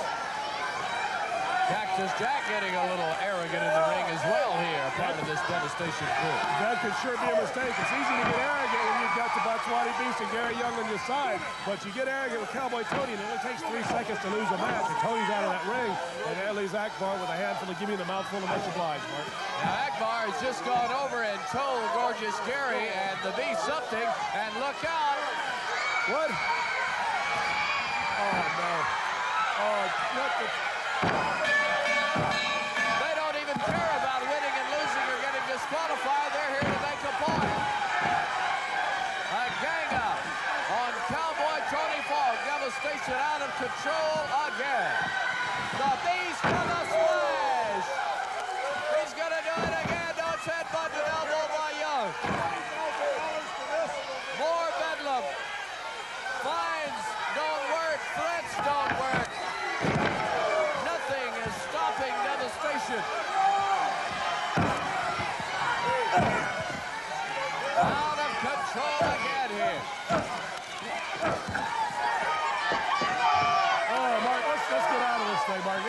Cactus Jack getting a little arrogant in the ring as well here, part of this devastation crew. That could sure be a mistake. It's easy to get arrogant when you've got the Botswani Beast and Gary Young on your side, but you get arrogant with Cowboy Tony, and it only takes 3 seconds to lose a match, and Tony's out of that ring, and there leaves Akbar with a handful of give me the mouthful of much obliged, Mark. Now Akbar has just gone over and told Gorgeous Gary and the Beast something, and look out. What? Oh, no. Oh, what the... They don't even care about winning and losing or getting disqualified. They're here to make a point. A gang up on Cowboy Tony Fogg. Devastation out of control again. The Beast with a splash. He's going to do it again. No, it's headbutt and elbow by Young. More bedlam. Fines don't work. Threats don't work. Nothing is stopping devastation. Out of control again here. Oh, Mark, let's get out of this thing, Mark.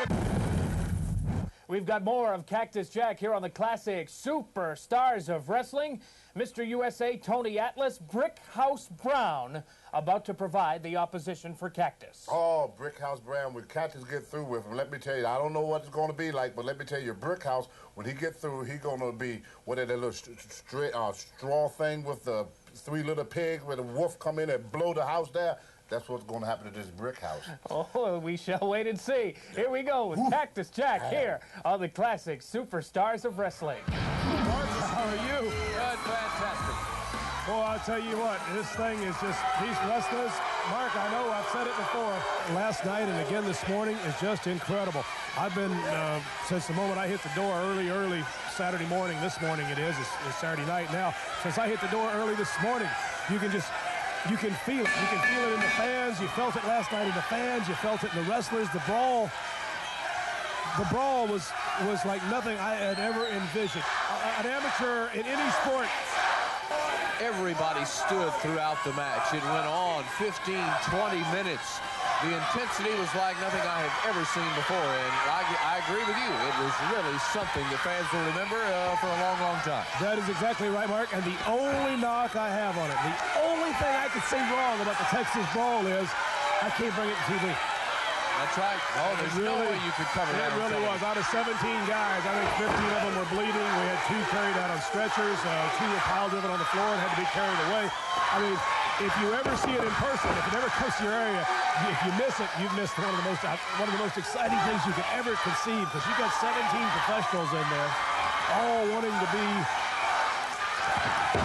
We've got more of Cactus Jack here on the classic Superstars of Wrestling. Mr. USA Tony Atlas, Brickhouse Brown, about to provide the opposition for Cactus. Oh, Brickhouse Brown, when Cactus get through with him, let me tell you, I don't know what it's going to be like, but let me tell you, Brickhouse, when he get through, he going to be, what is that little straw thing with the 3 little pigs where the wolf come in and blow the house down? That's what's going to happen to this brick house. Oh, we shall wait and see. Here we go with Cactus Jack here on the classic Superstars of Wrestling. Mark, how are you? Good, fantastic. Well, I'll tell you what, this thing is just, these wrestlers, Mark, I know I've said it before, last night and again this morning is just incredible. I've been, since the moment I hit the door early Saturday morning, this morning it is, it's Saturday night now, since I hit the door early this morning, you can feel it. You can feel it in the fans. You felt it last night in the fans. You felt it in the wrestlers. The brawl was like nothing I had ever envisioned. An amateur in any sport. Everybody stood throughout the match. It went on 15, 20 minutes. The intensity was like nothing I have ever seen before, and I agree with you. It was really something that fans will remember for a long, long time. That is exactly right, Mark, and the only knock I have on it, the only thing I could say wrong about the Texas Brawl is I can't bring it to TV. That's right. Oh, there's no way you could cover that. It really was. Out of 17 guys, I think 15 of them were bleeding. We had 2 carried out on stretchers. 2 were pile driven on the floor and had to be carried away. I mean, if you ever see it in person, if it ever comes to your area, if you miss it, you've missed one of the most exciting things you could ever conceive, because you've got 17 professionals in there, all wanting to be,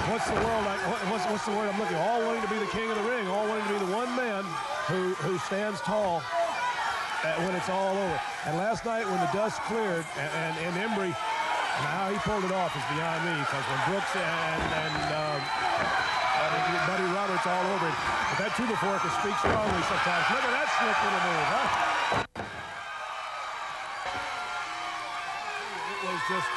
what's the word I'm looking for? All wanting to be the king of the ring, all wanting to be the one man who stands tall when it's all over. And last night when the dust cleared and Embry, how he pulled it off is beyond me, because when Brooks and Buddy Roberts all over it, but that tuba fork can speak strongly sometimes. Look at that slick little move, huh? It was just,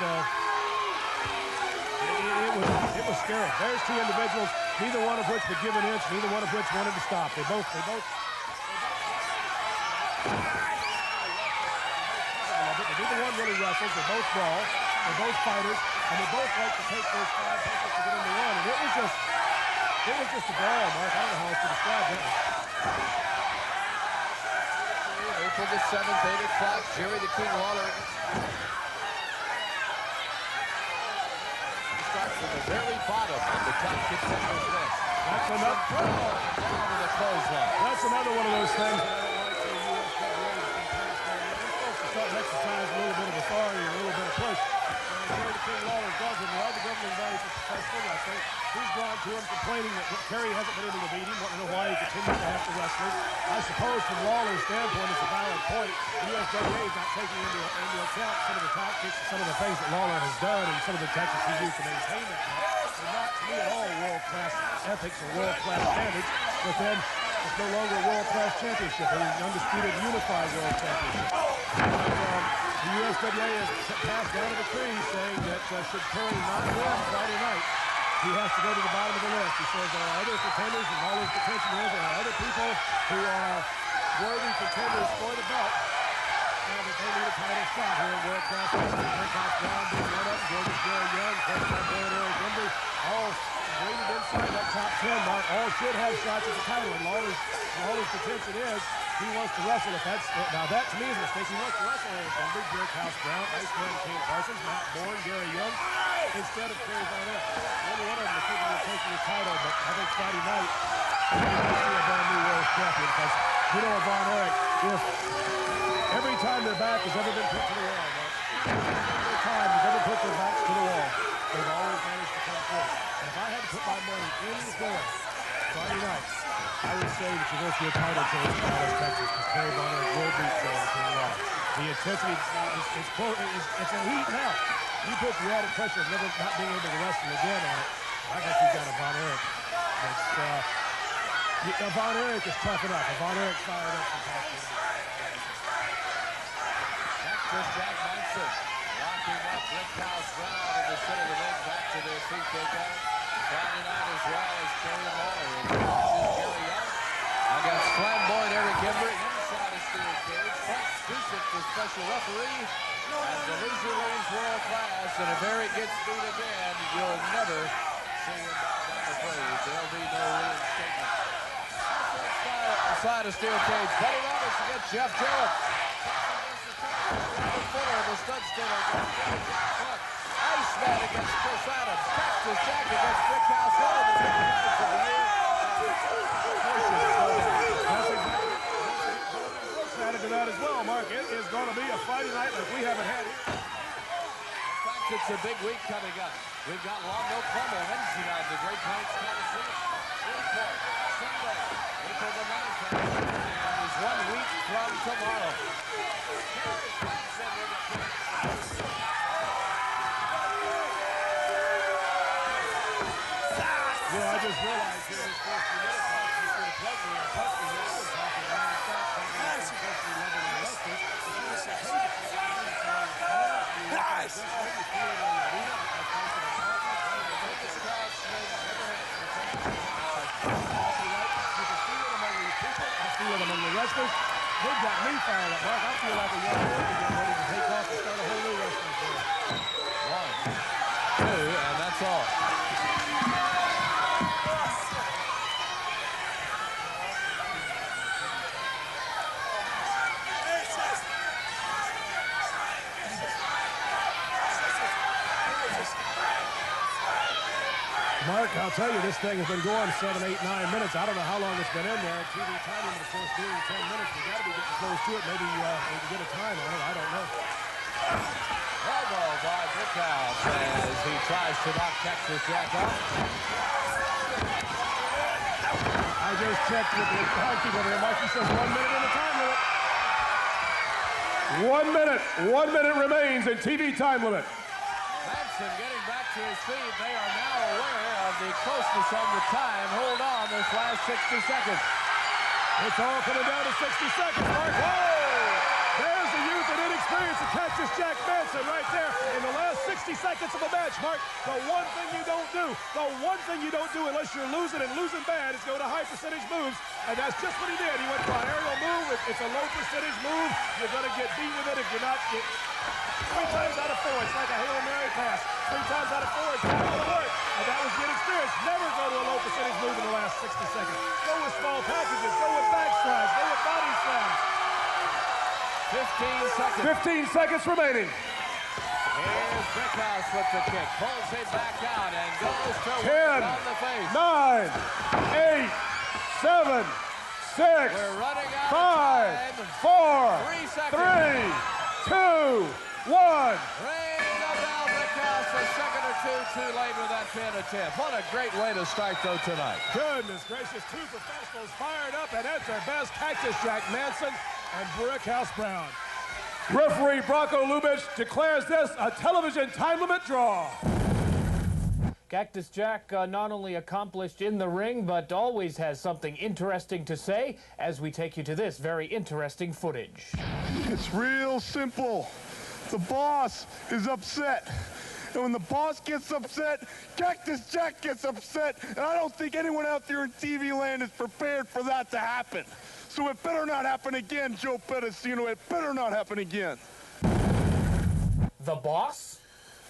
it was scary. There's 2 individuals, neither one of which would give an inch, neither one of which wanted to stop. Neither one really wrestles. They both brawl. They're both fighters, and they both like to take those 5 punches to get into one. And it was just a brawl, Mark. I don't know how else to describe that. April the 7th, 8 o'clock. Jerry the King Lawler. He starts from the very bottom of the top contender's list. That's enough. Down to the clothesline. That's another one of those things. Start to exercise a little bit of authority, a little bit of push. wrestling. I think he's gone to him complaining that Kerry hasn't been able to beat him. Want to know why he continues to have to wrestle. I suppose from Lawler's standpoint, it's a valid point. The USWA is not taking into account some of the tactics and some of the things that Lawler has done and some of the tactics he's used to maintain that match. They're not, to me, at all world-class ethics or world-class standards, but then it's no longer a world-class championship. It is an undisputed unified world championship. The USWA has passed down a decree saying that should Kerry not win Friday night, he has to go to the bottom of the list. He says there are other contenders, and all his contention is there are other people who are worthy contenders for the belt, and that they need a title shot here in world-class wrestling. Hancock Brown being one of them, George Jerry Young, Fred Boyd, Eric Embry, all rated inside that top 10 mark. All should have shots at the title, and Lawler's contention is he wants to wrestle. Now that to me is a mistake. He wants to wrestle Eric Embry, Jerick House Brown, Iceman Kane Parsons, Matt Bourne, Gary Young, instead of Kerry Von Erich. Only one of them is thinking of taking the title, but I think Friday night we might see a brand new world champion, because you know Von Erich, if every time their back has ever been put to the wall, every time they've ever put their backs to the wall, they've always managed to come through. And if I had to put my money in the door Friday night, I would say that you're going to see a title change in Dallas, Texas, because Kerry Von Erich will beat Jones in the wall. The intensity it's a heat now. You put the added pressure of never not being able to wrestle again on it. I think you've got a Von Erich. Von Erich is tough enough. Von Erich fired up from Cactus. Cactus Jack Manson locking up Rick House Brown in the center of the ring. Back to their feet they go. Friday night as well as Kerry Lawler. Gary Young against flamboyant Eric Embry inside a steel cage. Frank Stusek, the special referee. And the loser leaves world class. And if Eric gets beat again, you'll never see him back on the phrase. There'll be no reinstatement. Inside a steel cage. Buddy Roberts against Jeff Jarrett. The stud still Iceman against Chris Adams. Cactus Jack against Rick House. One of the big nights of the year. Added to that as well, Mark. It is going to be a Friday night like we haven't had here. In fact, it's a big week coming up. We've got Long Milk Pummel Wednesday night, the Great Plains Coliseum. Newport, Sunday, April the 9th, and is 1 week from tomorrow. Yeah, I just realized here this first few minutes, it's been a pleasure and touch me. I've been talking non-stop, among the wrestlers. They've got me fired up, Mark. I feel like a young boy getting ready to take off and start a whole new wrestling career. 1, 2, and that's all. Mark, I'll tell you, this thing has been going 7, 8, 9 minutes. I don't know how long it's been in there. TV time limit, of course, being 10 minutes. We've got to be getting close to it. Maybe we can get a time on it. I don't know. Elbow by Rick House as he tries to knock Cactus Jack off. I just checked with the timekeeper there. Mark, he says 1 minute in the time limit. 1 minute remains in TV time limit. Manson getting back to his feet. They are now aware of the closeness of the time. Hold on this last 60 seconds. It's all coming down to 60 seconds, Mark. Whoa! There's the youth and inexperience of Cactus Jack Manson right there in the last 60 seconds of a match, Mark. The one thing you don't do unless you're losing and losing bad is go to high percentage moves, and that's just what he did. He went for an aerial move. It's a low percentage move. You're going to get beat with it if you're not. 3 times out of 4, it's like a Hail Mary pass. 3 times out of 4, it's not going to work. And that was the inexperience. Never go to a low percentage move in the last 60 seconds. Go with small packages. Go with back strides. Go with body slams. 15 seconds. 15 seconds remaining. Here's Brickhouse with the kick. Pulls him back out and goes to 10, on the face. 9, 8, 7, 6, We're running out 5, of time. 4, 3 seconds. 3, 2, 1. Ring the bell, Brickhouse, a second or two too late with that pin attempt. What a great way to start, though, tonight. Goodness gracious, two professionals fired up, and at their best, Cactus Jack Manson and Brickhouse Brown. Referee Bronco Lubitsch declares this a television time limit draw. Cactus Jack not only accomplished in the ring, but always has something interesting to say as we take you to this very interesting footage. It's real simple. The boss is upset. And when the boss gets upset, Cactus Jack gets upset. And I don't think anyone out there in TV land is prepared for that to happen. So it better not happen again, Joe Pedicino. It better not happen again. The boss?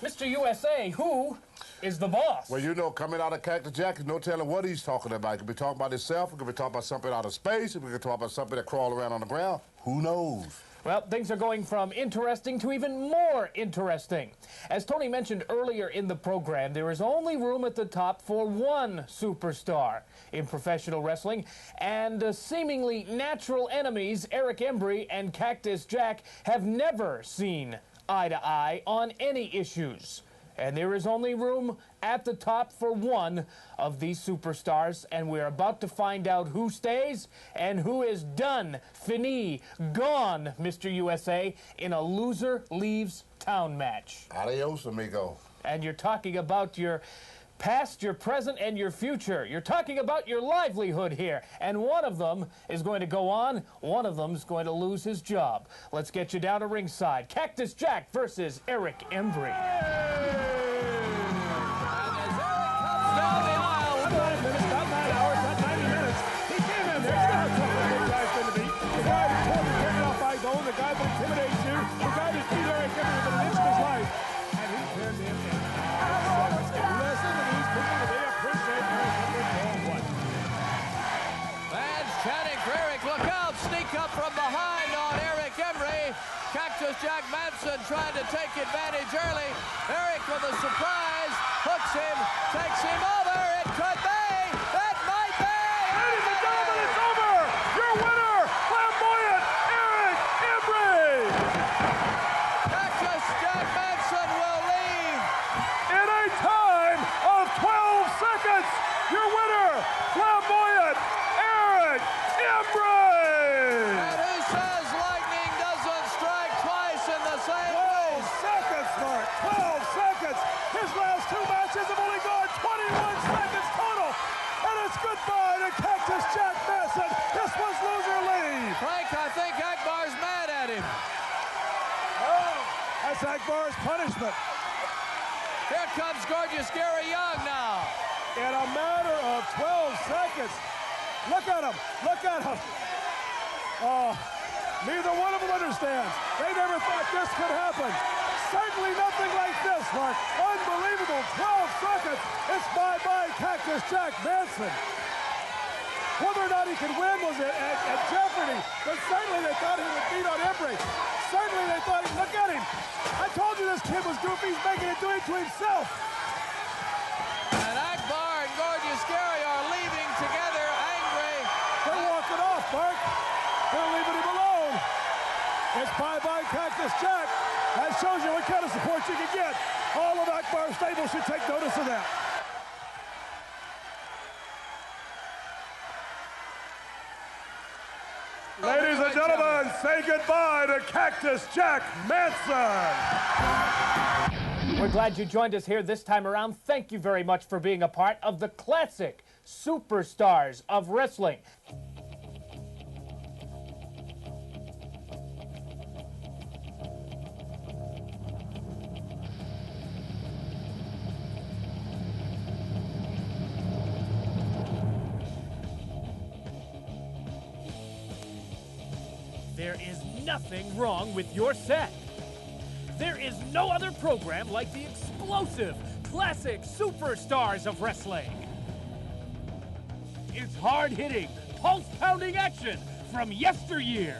Mr. USA, who is the boss? Well, you know, coming out of Cactus Jack, there's no telling what he's talking about. He could be talking about himself. He could be talking about something out of space. He could be talking about something that crawl around on the ground. Who knows? Well, things are going from interesting to even more interesting. As Tony mentioned earlier in the program, there is only room at the top for one superstar in professional wrestling, and seemingly natural enemies Eric Embry and Cactus Jack have never seen eye to eye on any issues. And there is only room at the top for one of these superstars, and we're about to find out who stays and who is done, fini, gone, Mr. USA, in a loser leaves town match. Adios, amigo. And you're talking about your past, your present, and your future. You're talking about your livelihood here. And one of them is going to go on, one of them's going to lose his job. Let's get you down to ringside. Cactus Jack versus Eric Embry. The guy that intimidates you, the guy that beat Eric Embry within an inch of his life, and he turned in 5 seconds. Listen to these people, they appreciate Eric Embry for what? Fans chanting for Eric, look out, sneak up from behind on Eric Embry. Cactus Jack Manson trying to take advantage early. Eric with a surprise, hooks him, takes him over, it could be, that might be! Ladies and gentlemen, it's over! Your winner, flamboyant Eric Embry! Cactus Jack Manson will leave. In a time of 12 seconds, your winner, flamboyant Eric Embry! And who says lightning doesn't strike twice in the same 12 place? seconds, Mark, 12 seconds! His last two matches have only gone 21 seconds total! And it's goodbye to Cactus Jack Manson! This was loser leave! Frank, I think Akbar's mad at him. Oh, that's Akbar's punishment. Here comes gorgeous Gary Young now. In a matter of 12 seconds. Look at him. Look at him. Oh, neither one of them understands. They never thought this could happen. Certainly nothing like this, Mark. Unbelievable. 12 seconds. It's bye-bye Cactus Jack Manson. Whether or not he could win was at jeopardy, but certainly they thought he would beat on Embry. Certainly they thought, look at him. I told you this kid was goofy. He's making it do it to himself. And Akbar and gorgeous Gary are leaving together, angry. They're walking off, Mark. They're leaving him alone. It's bye-bye Cactus Jack. That shows you what kind of support you can get. All of Akbar's stable should take notice of that. Ladies and gentlemen, say goodbye to Cactus Jack Manson. We're glad you joined us here this time around. Thank you very much for being a part of the classic superstars of wrestling. There is nothing wrong with your set. There is no other program like the explosive, classic superstars of wrestling. It's hard-hitting, pulse-pounding action from yesteryear.